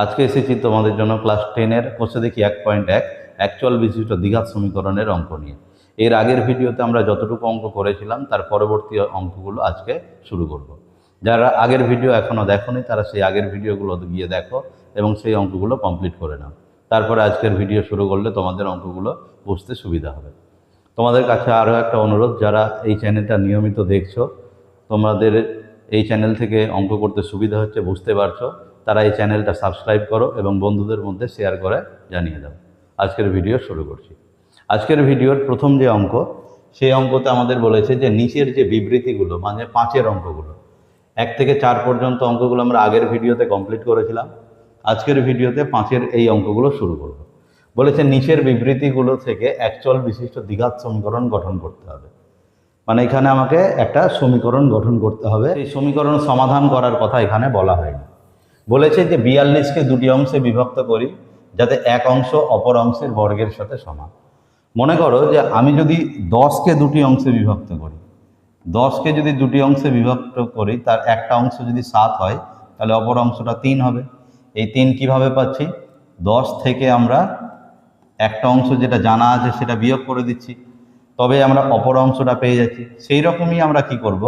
আজকে এসেছি তোমাদের জন্য ক্লাস 10-এর কোর্সে দেখি 1.1 অ্যাকচুয়াল বিশিষ্ট দ্বিঘাত সমীকরণের অঙ্ক নিয়ে। এর আগের ভিডিওতে আমরা যতটুকু অঙ্ক করেছিলাম তার পরবর্তী অঙ্কগুলো আজকে শুরু করব। যারা আগের ভিডিও এখনও দেখোনি তারা সেই আগের ভিডিওগুলো গিয়ে দেখো এবং সেই অঙ্কগুলো কমপ্লিট করে নাও। তারপরে আজকের ভিডিও শুরু করলে তোমাদের অঙ্কগুলো বুঝতে সুবিধা হবে। তোমাদের কাছে আরও একটা অনুরোধ, যারা এই চ্যানেলটা নিয়মিত দেখছো, তোমাদের এই চ্যানেল থেকে অঙ্ক করতে সুবিধা হচ্ছে, বুঝতে পারছো, তারা এই চ্যানেলটা সাবস্ক্রাইব করো এবং বন্ধুদের মধ্যে শেয়ার করে জানিয়ে দাও। আজকের ভিডিও শুরু করছি। আজকের ভিডিওর প্রথম যে অঙ্ক, সেই অঙ্কতে আমাদের বলেছে যে নিচের যে বিবৃতিগুলো, মানে 5-এর অঙ্কগুলো, 1 থেকে 4 পর্যন্ত অঙ্কগুলো আমরা আগের ভিডিওতে কমপ্লিট করেছিলাম। আজকের ভিডিওতে 5-এর এই অঙ্কগুলো শুরু করব। বলেছে নিচের বিবৃতিগুলো থেকে অ্যাকচুয়াল বিশিষ্ট দ্বিঘাত সমীকরণ গঠন করতে হবে। মানে এখানে আমাকে একটা সমীকরণ গঠন করতে হবে। এই সমীকরণ সমাধান করার কথা এখানে বলা হয়নি। বলেছে যে 42কে দুটি অংশে বিভক্ত করি যাতে এক অংশ অপর অংশের বর্গের সাথে সমান। মনে করো যে আমি যদি 10কে দুটি অংশে বিভক্ত করি, 10কে যদি দুটি অংশে বিভক্ত করি, তার একটা অংশ যদি 7 হয় তাহলে অপর অংশটা 3 হবে। এই 3 কিভাবে পাচ্ছি? 10 থেকে আমরা একটা অংশ যেটা জানা আছে সেটা বিয়োগ করে দিচ্ছি, তবে আমরা অপর অংশটা পেয়ে যাচ্ছি। সেই রকমই আমরা কি করব,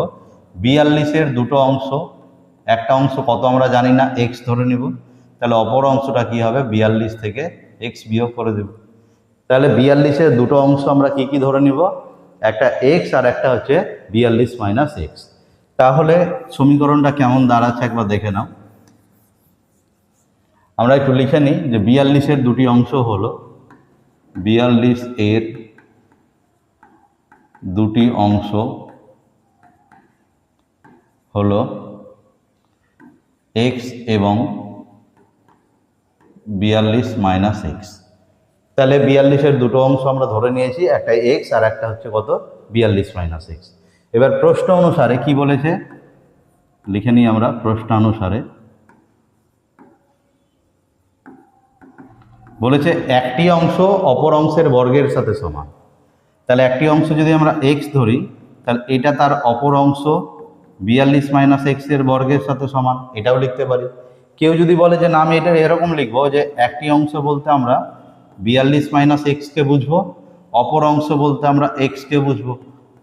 42-এর দুটো অংশ, একটা অংশ কত আমরা জানি না, x ধরে নেব, তাহলে অপর অংশটা কি হবে, 42 থেকে x বিয়োগ করে দেব। তাহলে 42-এর দুটো অংশ আমরা কি কি ধরে নিব, একটা x আর একটা হচ্ছে 42 মাইনাস এক্স। তাহলে সমীকরণটা কেমন দাঁড়াচ্ছে একবার দেখে নাও। আমরা একটু লিখে নিই যে 42-এর দুটি অংশ হলো, 42-এর দুটি অংশ হলো x এবং 42 মাইনাস এক্স। তাহলে 42-এর দুটো অংশ আমরা ধরে নিয়েছি, একটা x আর একটা হচ্ছে কত, 42 মাইনাস এক্স। এবার প্রশ্ন অনুসারে কি বলেছে লিখে নিই আমরা। প্রশ্নানুসারে বলেছে একটি অংশ অপর অংশের বর্গের সাথে সমান। তাহলে একটি অংশ যদি আমরা x ধরি, তাহলে এটা তার অপর অংশ 42 মাইনাস এক্সের বর্গের সাথে সমান, এটাও লিখতে পারি। কেউ যদি বলে যে না আমি এটা এরকম লিখবো যে একটি অংশ বলতে আমরা 42 মাইনাস এক্সকে বুঝবো, অপর অংশ বলতে আমরা এক্সকে বুঝবো,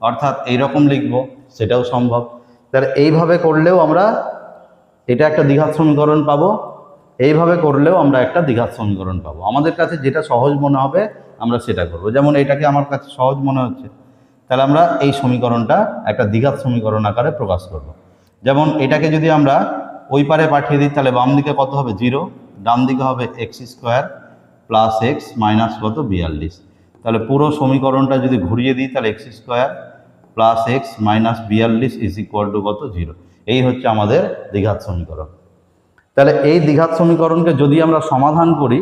অর্থাৎ এইরকম লিখবো, সেটাও সম্ভব। তাহলে এইভাবে করলেও আমরা এটা একটা দ্বিঘাত সমীকরণ পাবো, এইভাবে করলেও আমরা একটা দ্বিঘাত সমীকরণ পাবো। আমাদের কাছে যেটা সহজ মনে হবে আমরা সেটা করব। যেমন এটাকে আমার কাছে সহজ মনে হচ্ছে, তাহলে আমরা এই সমীকরণটা একটা দ্বিঘাত সমীকরণ আকারে প্রকাশ করব। যেমন এটাকে যদি আমরা ওই পারে পাঠিয়ে দিই, তাহলে বাম দিকে কত হবে, 0, ডান দিকে হবে x square plus x minus কত, 42। তাহলে পুরো সমীকরণটা যদি ঘুরিয়ে দিই, তাহলে x square plus x minus 42 is equal to কত, 0। এই হচ্ছে আমাদের দ্বিঘাত সমীকরণ। তাহলে এই দ্বিঘাত সমীকরণকে যদি আমরা সমাধান করি,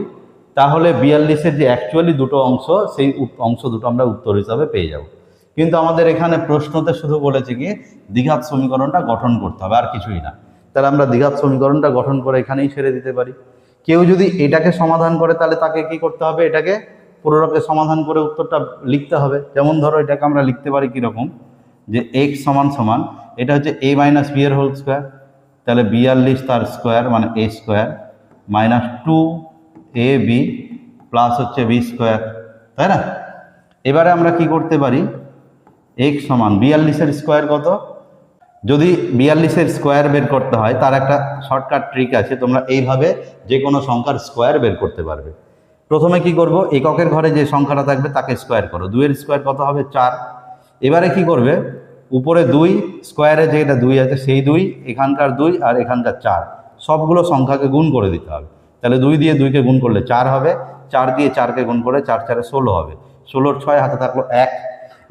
তাহলে 42-এর যে অ্যাকচুয়ালি দুটো অংশ, সেই অংশ দুটো আমরা উত্তর হিসাবে পেয়ে যাব। কিন্তু আমাদের এখানে প্রশ্নতে শুধু বলেছে কি দ্বিঘাত সমীকরণটা গঠন করতে হবে, আর কিছুই না। তাহলে আমরা দ্বিঘাত সমীকরণটা গঠন করে এখানেই ছেড়ে দিতে পারি। কেউ যদি এটাকে সমাধান করে, তাহলে তাকে কি করতে হবে, এটাকে পুরোটাকে সমাধান করে উত্তরটা লিখতে হবে। যেমন ধরো এটাকে আমরা লিখতে পারি কীরকম, যে এক্স সমান সমান, এটা হচ্ছে a মাইনাস বি এর হোল স্কোয়ার, তাহলে 42 তার স্কোয়ার মানে a square minus 2ab plus হচ্ছে b স্কোয়ার, তাই না? এবারে আমরা কি করতে পারি, x সমান 42-এর স্কোয়ার কত, যদি 42-এর স্কোয়ার বের করতে হয় তার একটা শর্টকাট ট্রিক আছে, তোমরা এইভাবে যে কোনো সংখ্যার স্কোয়ার বের করতে পারবে। প্রথমে কি করব, এককের ঘরে যে সংখ্যাটা থাকবে তাকে স্কোয়ার করো, 2-এর স্কোয়ার কত হবে, 4। এবারে কি করবে, উপরে 2 স্কোয়ারে যেটা 2 আছে সেই 2, এখানকার 2 আর এখানকার 4, সবগুলো সংখ্যাকে গুণ করে দিতে হবে। তাহলে 2 দিয়ে 2কে গুণ করলে 4 হবে, 4 দিয়ে 4কে গুণ করে 4 4 16 হবে, 16-র 6 হাতে থাকলো 1।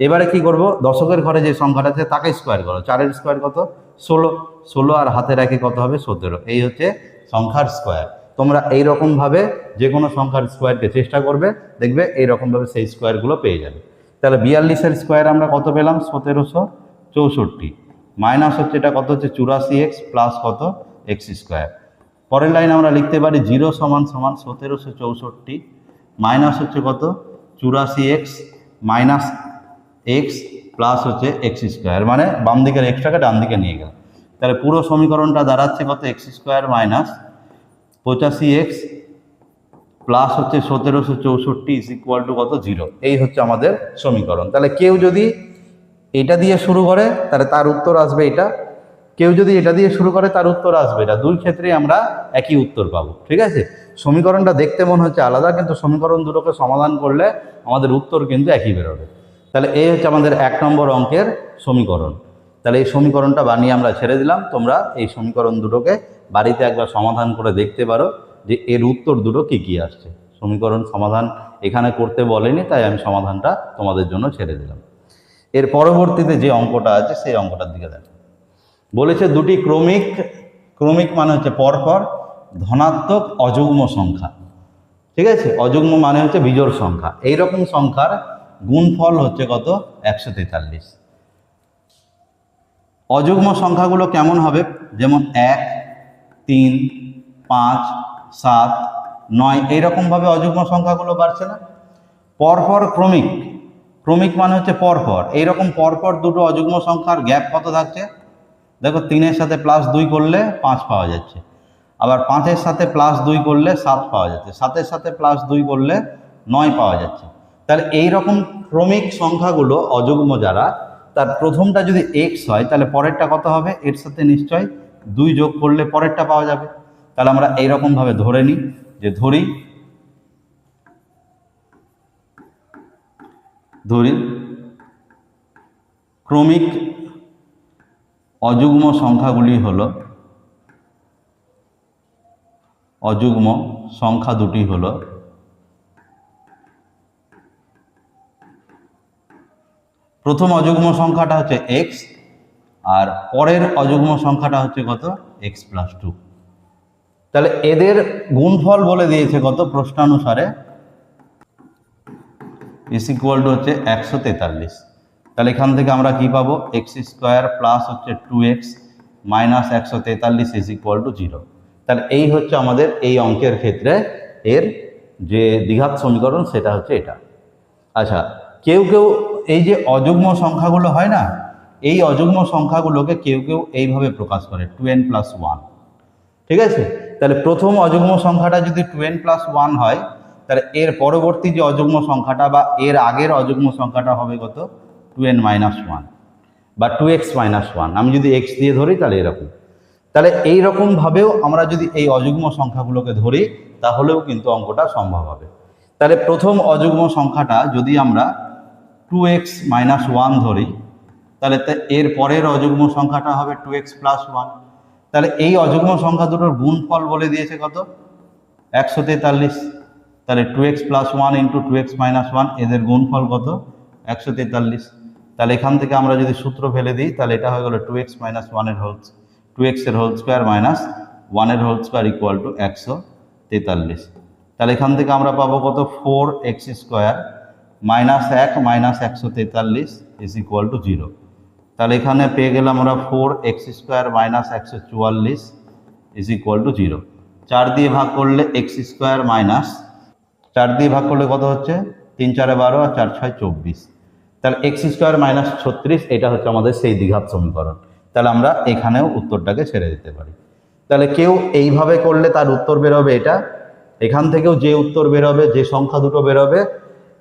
এবারে কি করব, দশকের ঘরে যে সংখ্যাটা আছে তাকে স্কোয়ার করো, 4-এর স্কোয়ার কত, 16, 16 আর হাতে রাখে কত হবে, 17। এই হচ্ছে সংখ্যার স্কোয়ার। তোমরা এইরকমভাবে যে কোনো সংখ্যার স্কোয়ারকে চেষ্টা করবে, দেখবে এইরকমভাবে সেই স্কোয়ারগুলো পেয়ে যাবে। তাহলে 42-এর স্কোয়ার আমরা কত পেলাম, 1764, মাইনাস হচ্ছে এটা কত হচ্ছে 84x প্লাস কত, এক্স স্কোয়ার। পরের লাইন আমরা লিখতে পারি 0 সমান সমান 1764 মাইনাস হচ্ছে কত, 84x মাইনাস এক্স প্লাস হচ্ছে এক্স স্কোয়ার, মানে বাম দিকের এক্সটাকে ডান দিকে নিয়ে গেল। তাহলে পুরো সমীকরণটা দাঁড়াচ্ছে কত, x square minus 85x plus হচ্ছে 1764 ইজ ইকুয়াল টু কত 0। এই হচ্ছে আমাদের সমীকরণ। তাহলে কেউ যদি এটা দিয়ে শুরু করে তাহলে তার উত্তর আসবে এটা, কেউ যদি এটা দিয়ে শুরু করে তার উত্তর আসবে এটা। দুই ক্ষেত্রেই আমরা একই উত্তর পাবো। ঠিক আছে, সমীকরণটা দেখতে মনে হচ্ছে আলাদা, কিন্তু সমীকরণ দুটোকে সমাধান করলে আমাদের উত্তর কিন্তু একই বেরোবে। তাহলে এই হচ্ছে আমাদের 1 নম্বর অঙ্কের সমীকরণ। তাহলে এই সমীকরণটা বানিয়ে আমরা ছেড়ে দিলাম। তোমরা এই সমীকরণ দুটোকে বাড়িতে একবার সমাধান করে দেখতে পারো যে এর উত্তর দুটো কী কী আসছে। সমীকরণ সমাধান এখানে করতে বলেনি, তাই আমি সমাধানটা তোমাদের জন্য ছেড়ে দিলাম। এর পরবর্তীতে যে অঙ্কটা আছে সেই অঙ্কটার দিকে দেখো। বলেছে দুটি ক্রমিক মানে হচ্ছে পরপর ধনাত্মক অযুগ্ম সংখ্যা। ঠিক আছে, অযুগ্ম মানে হচ্ছে বিজোড় সংখ্যা। এইরকম সংখ্যার গুণফল হচ্ছে কত 143। অযুগ্ম সংখ্যাগুলো কেমন হবে, যেমন 1, 3, 5, 7, 9 এইরকমভাবে অযুগ্ম সংখ্যাগুলো বাড়ছে না। পরপর ক্রমিক মানে হচ্ছে পরপর, এইরকম পরপর দুটো অযুগ্ম সংখ্যার গ্যাপ কত থাকছে, দেখো 3-এর সাথে +2 করলে 5 পাওয়া যাচ্ছে, আবার 5-এর সাথে +2 করলে 7 পাওয়া যাচ্ছে, 7-এর সাথে +2 করলে 9 পাওয়া যাচ্ছে। তাহলে এইরকম ক্রমিক সংখ্যাগুলো অযুগ্ম যারা, তার প্রথমটা যদি x হয় তাহলে পরেরটা কত হবে, এর সাথে নিশ্চয়ই 2 যোগ করলে পরেরটা পাওয়া যাবে। তাহলে আমরা এইরকমভাবে ধরে নিই যে ধরি ক্রমিক অযুগ্ম সংখ্যাগুলি হলো, অযুগ্ম সংখ্যা দুটি হলো প্রথম অযুগ্ম সংখ্যাটা হচ্ছে x, আর পরের অযুগ্ম সংখ্যাটা হচ্ছে কত x+2। তাহলে এদের গুণফল বলে দিয়েছে কত প্রশ্নানুসারে ইজ ইকুয়াল টু হচ্ছে 143। তাহলে এখান থেকে আমরা কি পাবো, x² প্লাস হচ্ছে 2x minus 143 is equal two 0। তাহলে এই হচ্ছে আমাদের এই অঙ্কের ক্ষেত্রে এর যে দ্বিঘাত সমীকরণ, সেটা হচ্ছে এটা। আচ্ছা, কেউ এই যে অযুগ্ম সংখ্যাগুলো হয় না, এই অযুগ্ম সংখ্যাগুলোকে কেউ এইভাবে প্রকাশ করে 2n+1। ঠিক আছে, তাহলে প্রথম অযুগ্ম সংখ্যাটা যদি 2n+1 হয়, তাহলে এর পরবর্তী যে অযুগ্ম সংখ্যাটা বা এর আগের অযুগ্ম সংখ্যাটা হবে কত 2n-1 বা 2x-1। আমি যদি x দিয়ে ধরি তাহলে এরকম। তাহলে এইরকমভাবেও আমরা যদি এই অযুগ্ম সংখ্যাগুলোকে ধরি তাহলেও কিন্তু অঙ্কটা সম্ভব হবে। তাহলে প্রথম অযুগ্ম সংখ্যাটা যদি আমরা 2x-1 ধরি, তাহলে এর পরের অযুগ্ম সংখ্যাটা হবে 2x+1। তাহলে এই অযুগ্ম সংখ্যা দুটোর গুণফল বলে দিয়েছে কত 143। তাহলে 2x+1 ইন্টু 2x-1 এদের গুণফল কত 143। তাহলে এখান থেকে আমরা যদি সূত্র ফেলে দিই তাহলে এটা হয়ে গেল 2x-1 এর 2x এর হোল স্কোয়ার মাইনাস 1 এর হোল স্কোয়ার ইকুয়াল টু 143। তাহলে এখান থেকে আমরা পাবো কত 4x² minus 1 minus 143 is equal two 0। তাহলে এখানে পেয়ে গেলাম আমরা 4x² minus 144 is equal two 0। 4 দিয়ে ভাগ করলে x² মাইনাস 4 দিয়ে ভাগ করলে কত হচ্ছে 3×4 12 আর 4×6 24। তাহলে x² মাইনাস 36 এটা হচ্ছে আমাদের সেই দ্বিঘাত সমীকরণ। তাহলে আমরা এখানেও উত্তরটাকে ছেড়ে দিতে পারি। তাহলে কেউ এইভাবে করলে তার উত্তর বেরোবে এটা, এখান থেকেও যে উত্তর বেরোবে, যে সংখ্যা দুটো বেরোবে,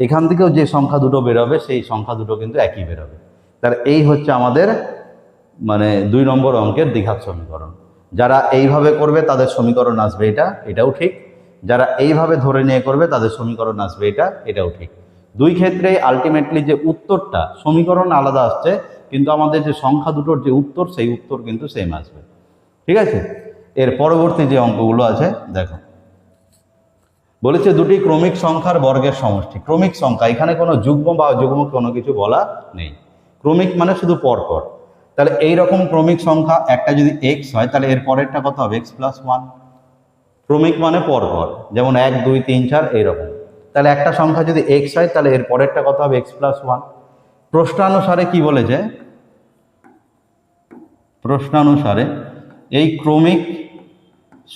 এখান থেকেও যে সংখ্যা দুটো বেরোবে, সেই সংখ্যা দুটো কিন্তু একই বেরোবে। তাহলে এই হচ্ছে আমাদের 2 নম্বর অঙ্কের দ্বিঘাত সমীকরণ। যারা এইভাবে করবে তাদের সমীকরণ আসবে এটাও ঠিক। যারা এইভাবে ধরে নিয়ে করবে তাদের সমীকরণ আসবে এটাও ঠিক। দুই ক্ষেত্রে আলটিমেটলি যে উত্তরটা, সমীকরণ আলাদা আসছে কিন্তু আমাদের যে সংখ্যা দুটোর যে উত্তর, সেই উত্তর কিন্তু সেম আসবে। ঠিক আছে, এর পরবর্তী যে অঙ্কগুলো আছে দেখো। বলেছে দুটি ক্রমিক সংখ্যার বর্গের সমষ্টি। ক্রমিক সংখ্যা, এখানে কোনো যুগ্ম বা অযুগ্ম কোনো কিছু বলা নেই। ক্রমিক মানে শুধু পরপর। তাহলে এইরকম ক্রমিক সংখ্যা একটা যদি x হয় তাহলে এর পরেরটা কত হবে x+1। ক্রমিক মানে পরপর, যেমন 1 2 3 4 এইরকম। তাহলে একটা সংখ্যা যদি x হয় তাহলে এর পরেরটা কত হবে x+1। প্রশ্নানুসারে কি বলেছে, প্রশ্নানুসারে এই ক্রমিক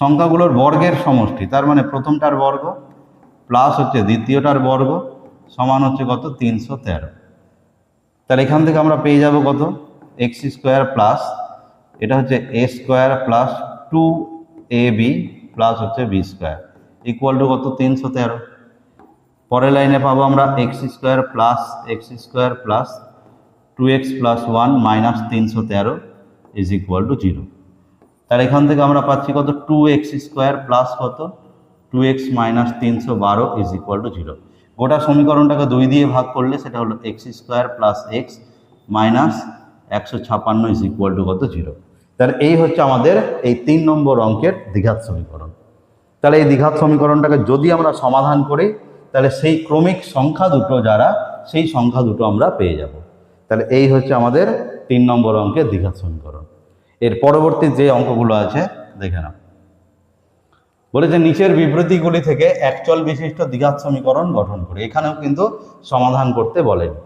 সংখ্যাগুলোর বর্গের সমষ্টি, তার মানে প্রথমটার বর্গ প্লাস হচ্ছে দ্বিতীয়টার বর্গ সমান হচ্ছে কত 313। তাহলে এখান থেকে আমরা পেয়ে যাব কত x² প্লাস এটা হচ্ছে a² প্লাস 2ab প্লাস হচ্ছে বি স্কোয়ার ইকুয়াল টু কত 313। পরের লাইনে পাবো আমরা x square plus 2x plus 1 minus 313 is equal two 0। তাহলে এখান থেকে আমরা পাচ্ছি কত 2x স্কোয়ার প্লাস কত 2x minus 312 is equal two 0। গোটা সমীকরণটাকে 2 দিয়ে ভাগ করলে সেটা হলো x square plus x minus 156 is equal to কত 0। তাহলে এই হচ্ছে আমাদের এই 3 নম্বর অঙ্কের দ্বিঘাত সমীকরণ। তাহলে এই দ্বিঘাত সমীকরণটাকে যদি আমরা সমাধান করি তাহলে সেই ক্রমিক সংখ্যা দুটো যারা সেই সংখ্যা দুটো আমরা পেয়ে যাব। তাহলে এই হচ্ছে আমাদের 3 নম্বর অঙ্কের দ্বিঘাত সমীকরণ। এর পরবর্তী যে অঙ্কগুলো আছে দেখে নাও। বলেছে নিচের বিবৃতিগুলি থেকে একচল বিশিষ্ট দ্বিঘাত সমীকরণ গঠন করে। এখানেও কিন্তু সমাধান করতে বলেনি।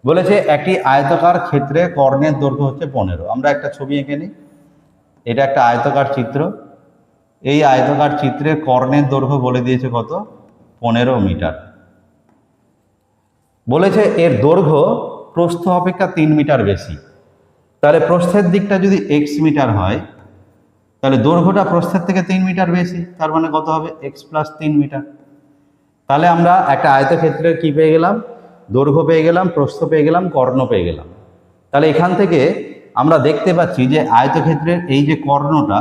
বলেছে একটি আয়তাকার ক্ষেত্রে কর্ণের দৈর্ঘ্য হচ্ছে 15। আমরা একটা ছবি এঁকে নিই। এটা একটা আয়তাকার চিত্র। এই আয়তাকার চিত্রে কর্ণের দৈর্ঘ্য বলে দিয়েছে কত 15 মিটার। বলেছে এর দৈর্ঘ্য প্রস্থ অপেক্ষা 3 মিটার বেশি। তাহলে প্রস্থের দিকটা যদি x মিটার হয় তাহলে দৈর্ঘ্যটা প্রস্থের থেকে 3 মিটার বেশি, তার মানে কত হবে x প্লাস 3 মিটার। তাহলে আমরা একটা আয়তক্ষেত্রের কি পেয়ে গেলাম, দৈর্ঘ্য পেয়ে গেলাম, প্রস্থ পেয়ে গেলাম, কর্ণ পেয়ে গেলাম। তাহলে এখান থেকে আমরা দেখতে পাচ্ছি যে আয়তক্ষেত্রের এই যে কর্ণটা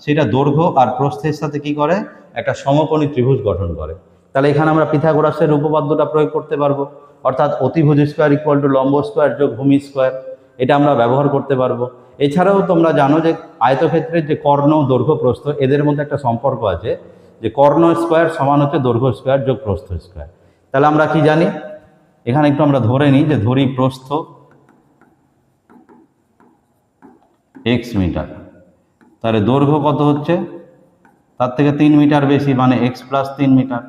সেটা দৈর্ঘ্য আর প্রস্থের সাথে কি করে একটা সমকোণী ত্রিভুজ গঠন করে। তাহলে এখানে আমরা পিথাগোরাসের উপপাদ্যটা প্রয়োগ করতে পারবো, অর্থাৎ অতিভুজ স্কোয়ার ইকুয়াল টু লম্ব স্কোয়ার যোগ ভূমি স্কোয়ার, এটা আমরা ব্যবহার করতে পারবো। এছাড়াও তোমরা জানো যে আয়তক্ষেত্রের যে কর্ণ দৈর্ঘ্য প্রস্থ এদের মধ্যে একটা সম্পর্ক আছে যে কর্ণ স্কোয়ার সমান হচ্ছে দৈর্ঘ্য স্কোয়ার যোগ প্রস্থ স্কোয়ার। তাহলে আমরা কি জানি, এখানে একটু আমরা ধরে নিই যে ধরি প্রস্থ x মিটার, তাহলে দৈর্ঘ্য কত হচ্ছে তার থেকে 3 মিটার বেশি মানে x প্লাস 3 মিটার।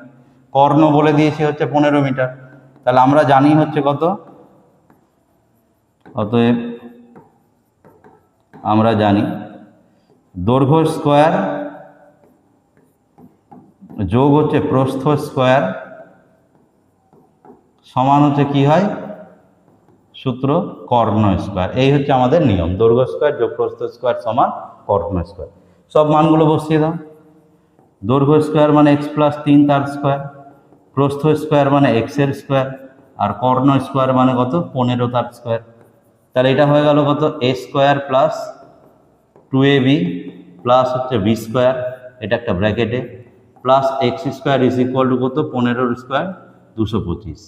কর্ণ বলে দিয়েছি হচ্ছে 15 মিটার। তাহলে আমরা জানি হচ্ছে কত, অতএব আমরা জানি দৈর্ঘ্য স্কোয়ার যোগ হচ্ছে প্রস্থ স্কোয়ার সমান হচ্ছে কি হয় সূত্র কর্ণ স্কোয়ার। এই হচ্ছে আমাদের নিয়ম, দৈর্ঘ্য স্কোয়ার যোগ প্রস্থ স্কোয়ার সমান কর্ণ স্কোয়ার। সব মানগুলো বসিয়ে দাও। দৈর্ঘ্য স্কোয়ার মানে x প্লাস 3 তার স্কোয়ার, প্রস্থ স্কোয়ার মানে x এর স্কোয়ার, আর কর্ণ স্কোয়ার মানে কত 15 তার স্কোয়ার। তাহলে এটা হয়ে গেল কত a square plus 2ab plus হচ্ছে b স্কোয়ার, এটা একটা ব্র্যাকেটে, plus x square is equal to কত 15 স্কোয়ার 225।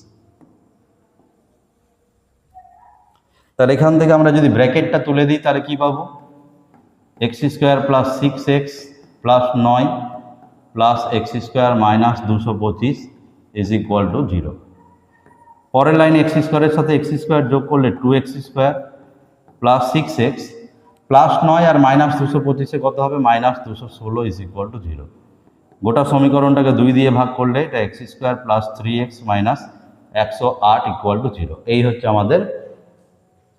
তাহলে এখান থেকে আমরা যদি ব্র্যাকেটটা তুলে দিই তাহলে কি পাবো, x square plus 6x plus 9 plus x square minus 225 is equal two 0। পরের লাইনে x স্কোয়ারের সাথে x স্কোয়ার যোগ করলে 2x square plus 6x plus 9 আর মাইনাস 225 কত হবে মাইনাস 216 ইজ ইকুয়াল টু 0। গোটা সমীকরণটাকে 2 দিয়ে ভাগ করলে এটা x square plus 3x minus 108 equal to 0। এই হচ্ছে আমাদের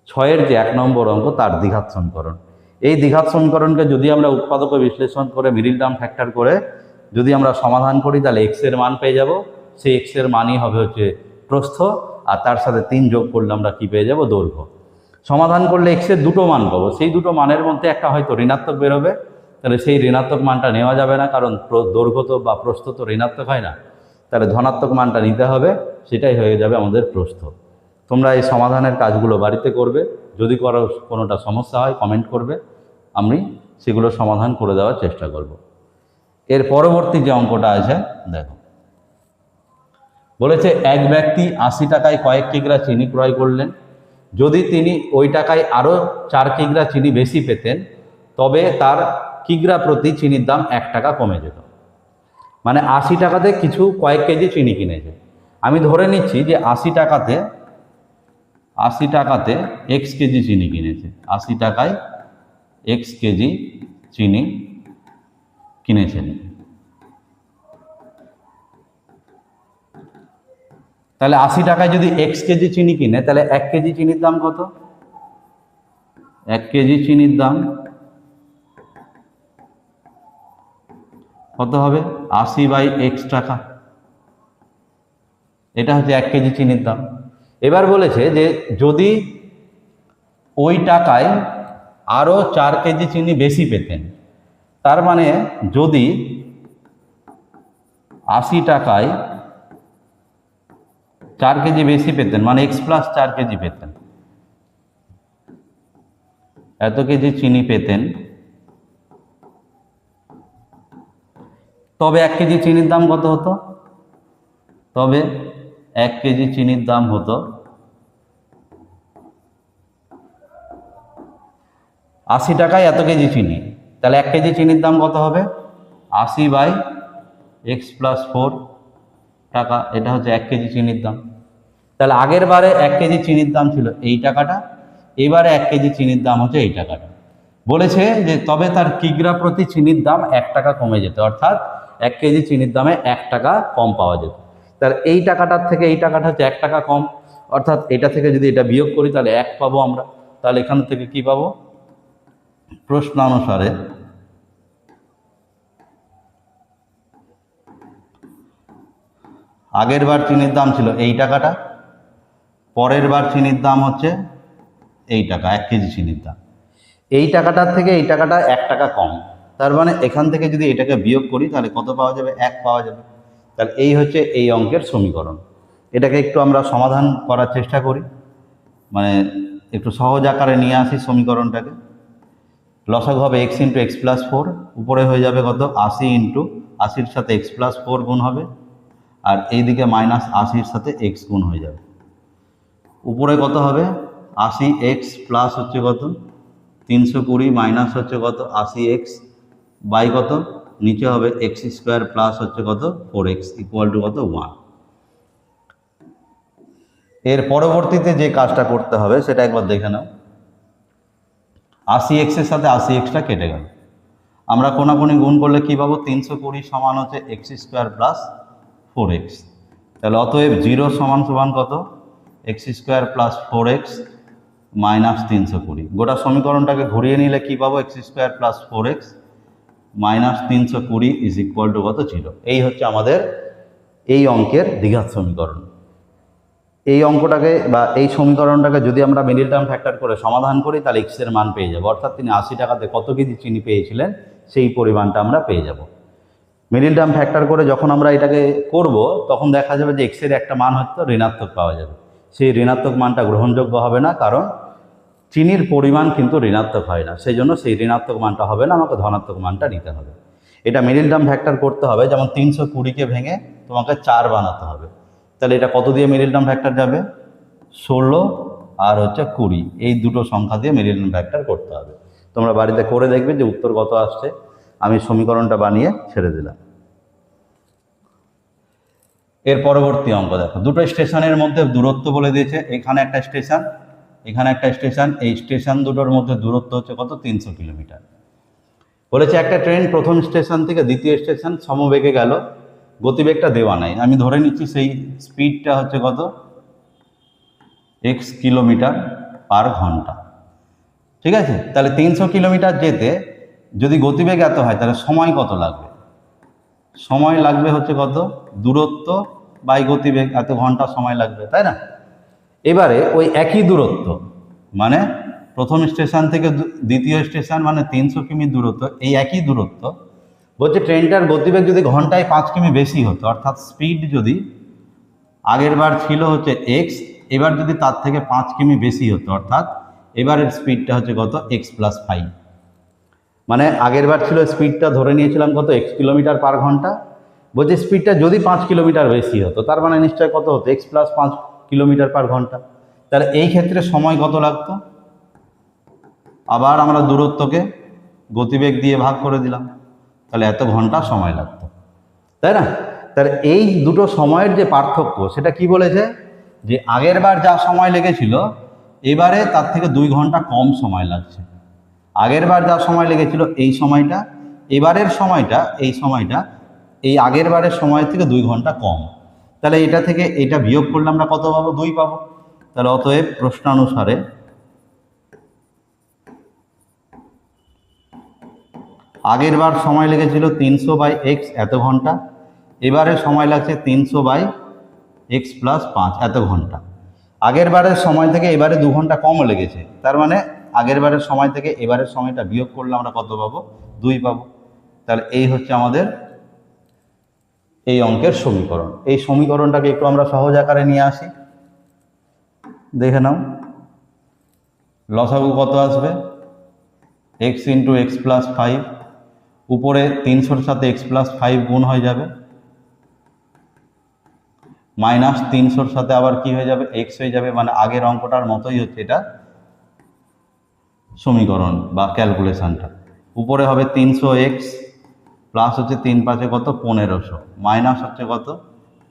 6-এর যে 1 নম্বর অঙ্ক তার দ্বিঘাত সমীকরণ। এই দ্বিঘাত সমীকরণকে যদি আমরা উৎপাদক বিশ্লেষণ করে মিডিল টার্ম ফ্যাক্টর করে যদি আমরা সমাধান করি তাহলে x এর মান পেয়ে যাব। সেই x এর মানই হবে হচ্ছে প্রস্থ, আর তার সাথে 3 যোগ করলে আমরা কি পেয়ে যাব দৈর্ঘ্য। সমাধান করলে x এর দুটো মান পাবো, সেই দুটো মানের মধ্যে একটা হয়তো ঋণাত্মক বেরোবে, তাহলে সেই ঋণাত্মক মানটা নেওয়া যাবে না, কারণ দৈর্ঘ্য তো বা প্রস্থ তো ঋণাত্মক হয় না। তাহলে ধনাত্মক মানটা নিতে হবে, সেটাই হয়ে যাবে আমাদের প্রস্থ। তোমরা এই সমাধানের কাজগুলো বাড়িতে করবে, যদি কোনোটা সমস্যা হয় কমেন্ট করবে, আমি সেগুলো সমাধান করে দেওয়ার চেষ্টা করব। এর পরবর্তী যে অঙ্কটা আছে দেখো, বলেছে এক ব্যক্তি 80 টাকায় কয়েক কিগ্রা চিনি ক্রয় করলেন। যদি তিনি ওই টাকায় আরও 4 কিগ্রা চিনি বেশি পেতেন তবে তার কিগ্রা প্রতি চিনির দাম 1 টাকা কমে যেত। মানে 80 টাকাতে কিছু কয়েক কেজি চিনি কিনেছে। আমি ধরে নিচ্ছি যে 80 টাকাতে x কেজি চিনি কিনেছে, 80 টাকায় x কেজি চিনি কিনেছেন। তাহলে 80 টাকায় যদি x কেজি চিনি কিনে তাহলে 1 কেজি চিনির দাম কত, 1 কেজি চিনির দাম কত হবে 80/x টাকা। এটা হচ্ছে 1 কেজি চিনির দাম। এবার বলেছে যে যদি ওই টাকায় আরও 4 কেজি চিনি বেশি পেতেন, তার মানে যদি 80 টাকায় 4 কেজি বেশি পেতেন, মানে x প্লাস 4 কেজি পেতেন, এত কেজি চিনি পেতেন, তবে 1 কেজি চিনির দাম কত হতো? তবে 1 কেজি চিনির দাম হতো 80 টাকায় এত কেজি চিনি, তাহলে 1 কেজি চিনির দাম কত হবে? 80/x প্লাস 4 টাকা, এটা হচ্ছে 1 কেজি চিনির দাম। তাহলে আগের বারে 1 কেজি চিনির দাম ছিল এই টাকাটা, এবারে 1 কেজি চিনির দাম হচ্ছে এই টাকাটা। বলেছে যে তবে তার কিগ্রা প্রতি চিনির দাম 1 টাকা কমে যেত, অর্থাৎ 1 কেজি চিনির দামে 1 টাকা কম পাওয়া যেত। তাহলে এই টাকাটার থেকে এই টাকাটা হচ্ছে 1 টাকা কম, অর্থাৎ এটা থেকে যদি এটা বিয়োগ করি তাহলে 1 পাবো আমরা। তাহলে এখান থেকে কি পাবো? প্রশ্নানুসারে আগের বার চিনির দাম ছিল এই টাকাটা, পরের বার চিনির দাম হচ্ছে এই টাকা, 1 কেজি চিনির দাম। এই টাকাটার থেকে এই টাকাটা 1 টাকা কম, তার মানে এখান থেকে যদি এটাকে বিয়োগ করি তাহলে কত পাওয়া যাবে? 1 পাওয়া যাবে। তাহলে এই হচ্ছে এই অঙ্কের সমীকরণ। এটাকে একটু আমরা সমাধান করার চেষ্টা করি, মানে একটু সহজ আকারে নিয়ে আসি সমীকরণটাকে। লসাগু হবে x ইন্টু এক্স প্লাস 4, উপরে হয়ে যাবে কত? 80 ইন্টু 80-র সাথে x প্লাস 4 গুণ হবে, আর এইদিকে মাইনাস 80-র সাথে x গুণ হয়ে যাবে। উপরে কত হবে? 80x প্লাস হচ্ছে কত? 320 মাইনাস হচ্ছে কত? 80x বাই কত? নিচে হবে x স্কোয়ার প্লাস হচ্ছে কত? 4x ইকুয়াল টু কত? 1। এর পরবর্তীতে যে কাজটা করতে হবে সেটা একবার দেখে নাও। 80x এর সাথে 80xটা কেটে গেল, আমরা কোনাকুনি গুণ করলে কি পাবো? 320 সমান হচ্ছে x স্কোয়ার প্লাস 4x। তাহলে অতএব 0 সমান সমান কত? x square plus 4x minus 320। গোটা সমীকরণটাকে ঘুরিয়ে নিলে কি পাবো? x square plus 4x minus 320 is equal to কত? 0। এই হচ্ছে আমাদের এই অঙ্কের দ্বিঘাত সমীকরণ। এই অঙ্কটাকে বা এই সমীকরণটাকে যদি আমরা মিডল টার্ম ফ্যাক্টর করে সমাধান করি তাহলে x এর মান পেয়ে যাবো, অর্থাৎ তিনি 80 টাকাতে কত কেজি চিনি পেয়েছিলেন সেই পরিমাণটা আমরা পেয়ে যাব। মিডল টার্ম ফ্যাক্টর করে যখন আমরা এটাকে করব তখন দেখা যাবে যে x এর একটা মান হয়তো ঋণাত্মক পাওয়া যাবে। সেই ঋণাত্মক মানটা গ্রহণযোগ্য হবে না, কারণ চিনির পরিমাণ কিন্তু ঋণাত্মক হয় না, সেই জন্য সেই ঋণাত্মক মানটা হবে না, আমাকে ধনাত্মক মানটা নিতে হবে। এটা মিডল টার্ম ফ্যাক্টর করতে হবে, যেমন 320কে ভেঙে তোমাকে 4 বানাতে হবে। তাহলে এটা কত দিয়ে মিডল টার্ম ফ্যাক্টর যাবে? 16 আর হচ্ছে 20, এই দুটো সংখ্যা দিয়ে মিডল টার্ম ফ্যাক্টর করতে হবে। তোমরা বাড়িতে করে দেখবে যে উত্তর কত আসছে। আমি সমীকরণটা বানিয়ে ছেড়ে দিলাম। এর পরবর্তী অঙ্ক দেখো, দুটো স্টেশনের মধ্যে দূরত্ব বলে দিয়েছে, এখানে একটা স্টেশন, এখানে একটা স্টেশন, এই স্টেশন দুটোর মধ্যে দূরত্ব হচ্ছে কত? 300 কিলোমিটার। বলেছে একটা ট্রেন প্রথম স্টেশন থেকে দ্বিতীয় স্টেশন সমবেগে গেল, গতিবেগটা দেওয়া নাই, আমি ধরে নিচ্ছি সেই স্পিডটা হচ্ছে কত? x কিলোমিটার পার ঘন্টা। ঠিক আছে, তাহলে 300 কিলোমিটার যেতে যদি গতিবেগ এত হয় তাহলে সময় কত লাগবে? সময় লাগবে হচ্ছে কত? দূরত্ব বাই গতিবেগ, এত ঘন্টা সময় লাগবে, তাই না? এবারে ওই একই দূরত্ব, মানে প্রথম স্টেশন থেকে দ্বিতীয় স্টেশন মানে 300 কিমি দূরত্ব, এই একই দূরত্ব বলছে ট্রেনটার গতিবেগ যদি ঘন্টায় 5 কিমি বেশি হতো, অর্থাৎ স্পিড যদি আগের বার ছিল হচ্ছে x, এবার যদি তার থেকে 5 কিমি বেশি হতো, অর্থাৎ এবারের স্পিডটা হচ্ছে কত? x plus 5। মানে আগের বার ছিল স্পিডটা ধরে নিয়েছিলাম কত? x কিলোমিটার পার ঘন্টা, বলছে স্পিডটা যদি 5 কিলোমিটার বেশি হতো তার মানে নিশ্চয় কত হতো? x প্লাস 5 কিলোমিটার পার ঘন্টা। তাহলে এই ক্ষেত্রে সময় কত লাগতো? আবার আমরা দূরত্বকে গতিবেগ দিয়ে ভাগ করে দিলাম, তাহলে এত ঘন্টা সময় লাগতো, তাই না? তাহলে এই দুটো সময়ের যে পার্থক্য সেটা কি বলেছে? যে আগের বার যা সময় লেগেছিল এবারে তার থেকে 2 ঘন্টা কম সময় লাগছে। আগের বার যা সময় লেগেছিল এই সময়টা, এবারের সময়টা এই সময়টা এই আগের বারের সময় থেকে 2 ঘন্টা কম। তাহলে এটা থেকে এটা বিয়োগ করলে আমরা কত পাবো? 2 পাবো। তাহলে অতএব প্রশ্নানুসারে আগের বার সময় লেগেছিল 300/x এত ঘন্টা, এবারে সময় লাগছে 300/x প্লাস 5 এত ঘন্টা। আগের বারের সময় থেকে এবারে 2 ঘন্টা কম লেগেছে, তার মানে আগের বারের সময় থেকে এবারের সময়টা বিয়োগ করলে আমরা কত পাবো? 2 পাবো। তাহলে এই হচ্ছে আমাদের এই অঙ্কের সমীকরণ। এই সমীকরণটাকে একটু আমরা সহজ আকারে নিয়ে আসি, দেখে নাও। লসাগু কত আসবে? এক্স ইন্টু এক্স প্লাস 5, উপরে 300-র সাথে এক্স প্লাস 5 গুণ হয়ে যাবে, মাইনাস 300-র সাথে আবার কি হয়ে যাবে? এক্স হয়ে যাবে, মানে আগের অঙ্কটার মতোই হচ্ছে এটা সমীকরণ বা ক্যালকুলেশনটা। উপরে হবে 300x প্লাস হচ্ছে 3×5 কত? 1500, মাইনাস হচ্ছে কত?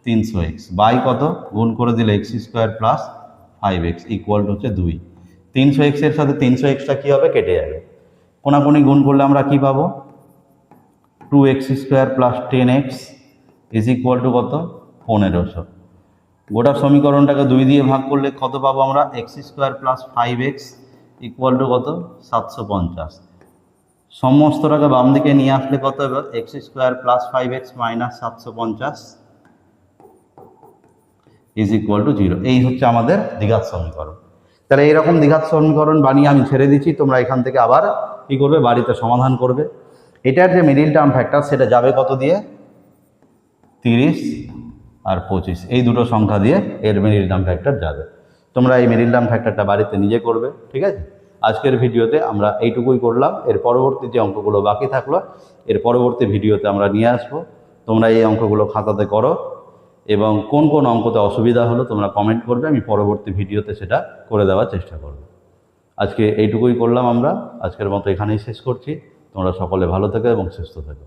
300x বাই কত? গুণ করে দিলে x² plus 5x equal to হচ্ছে 2। 300x এর সাথে 300xটা কী হবে? কেটে যাবে। কোনাকুনি গুণ করলে আমরা কি পাবো? 2x² plus 10x is equal to কত? 1500। গোটা সমীকরণটাকে 2 দিয়ে ভাগ করলে কত পাবো আমরা? x² plus 5x equal to কত? 750। সমস্তটাকে বাম দিকে নিয়ে আসলে কত হবে? x² plus 5x minus 750 is equal two 0। এই হচ্ছে আমাদের দ্বিঘাত সমীকরণ। তাহলে এইরকম দ্বিঘাত সমীকরণ বানিয়ে আমি ছেড়ে দিচ্ছি, তোমরা এখান থেকে আবার কী করবে? বাড়িতে সমাধান করবে। এটার যে মিডিল টার্ম ফ্যাক্টর সেটা যাবে কত দিয়ে? 30 আর 25, এই দুটো সংখ্যা দিয়ে এর মিডিল টার্ম ফ্যাক্টর যাবে। তোমরা এই মিডিল টার্ম ফ্যাক্টরটা বাড়িতে নিজে করবে, ঠিক আছে? আজকের ভিডিওতে আমরা এইটুকুই করলাম। এর পরবর্তী যে অঙ্কগুলো বাকি থাকলো এর পরবর্তী ভিডিওতে আমরা নিয়ে আসবো। তোমরা এই অঙ্কগুলো খাতাতে করো এবং কোন কোন অঙ্কতে অসুবিধা হলো তোমরা কমেন্ট করবে, আমি পরবর্তী ভিডিওতে সেটা করে দেওয়ার চেষ্টা করব। আজকে এইটুকুই করলাম আমরা। আজকের মতো এখানেই শেষ করছি। তোমরা সকলে ভালো থেকো এবং সুস্থ থেকো।